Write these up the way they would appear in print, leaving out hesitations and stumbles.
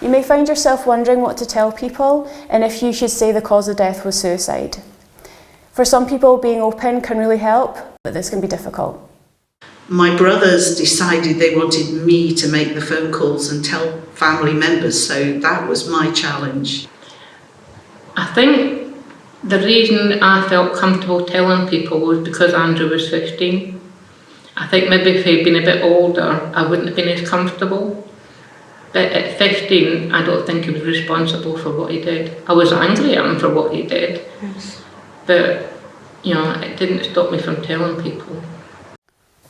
You may find yourself wondering what to tell people and if you should say the cause of death was suicide. For some people, being open can really help, but this can be difficult. My brothers decided they wanted me to make the phone calls and tell family members, so that was my challenge. I think the reason I felt comfortable telling people was because Andrew was 15. I think maybe if he'd been a bit older, I wouldn't have been as comfortable. But at 15, I don't think he was responsible for what he did. I was angry at him for what he did, yes. But it didn't stop me from telling people.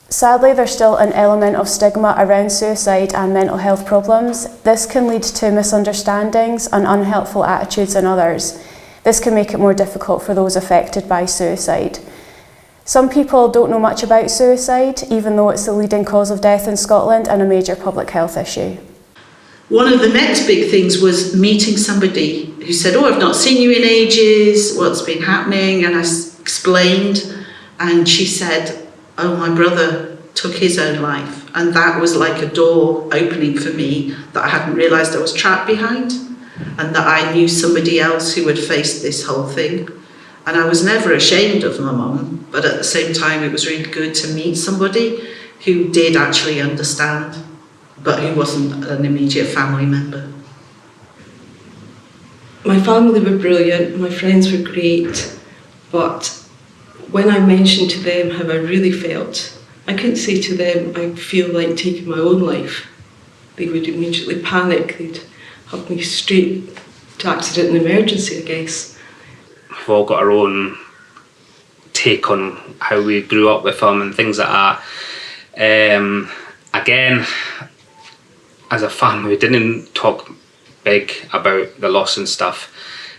Sadly, there's still an element of stigma around suicide and mental health problems. This can lead to misunderstandings and unhelpful attitudes in others. This can make it more difficult for those affected by suicide. Some people don't know much about suicide, even though it's the leading cause of death in Scotland and a major public health issue. One of the next big things was meeting somebody who said, "Oh, I've not seen you in ages, what's been happening?" And I explained, and she said, "Oh, my brother took his own life." And that was like a door opening for me that I hadn't realised I was trapped behind, and that I knew somebody else who had faced this whole thing. And I was never ashamed of my mum, but at the same time it was really good to meet somebody who did actually understand, but who wasn't an immediate family member. My family were brilliant, my friends were great, but when I mentioned to them how I really felt, I couldn't say to them I feel like taking my own life. They would immediately panic, they'd have me straight to accident and emergency, I guess. We've all got our own take on how we grew up with him and things like that. Again, as a family, we didn't talk big about the loss and stuff.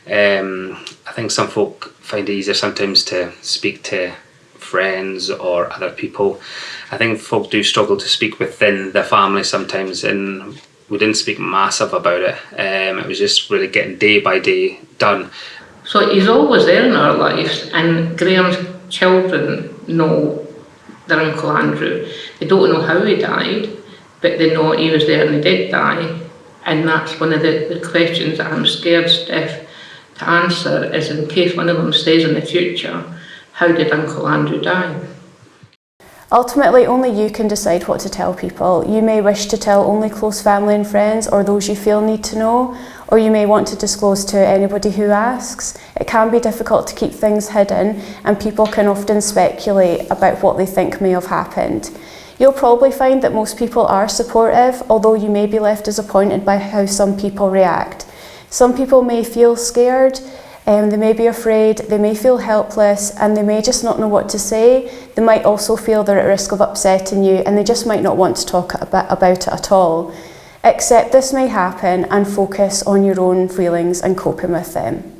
I think some folk find it easier sometimes to speak to friends or other people. I think folk do struggle to speak within the family sometimes, and we didn't speak massive about it. It was just really getting day by day done. So he's always there in our lives, and Graham's children know their Uncle Andrew. They don't know how he died, but they know he was there and he did die. And that's one of the questions that I'm scared Steph to answer, is in case one of them says in the future, how did Uncle Andrew die? Ultimately, only you can decide what to tell people. You may wish to tell only close family and friends or those you feel need to know, or you may want to disclose to anybody who asks. It can be difficult to keep things hidden, and people can often speculate about what they think may have happened. You'll probably find that most people are supportive, although you may be left disappointed by how some people react. Some people may feel scared, they may be afraid, they may feel helpless, and they may just not know what to say. They might also feel they're at risk of upsetting you, and they just might not want to talk about it at all. Accept this may happen and focus on your own feelings and coping with them.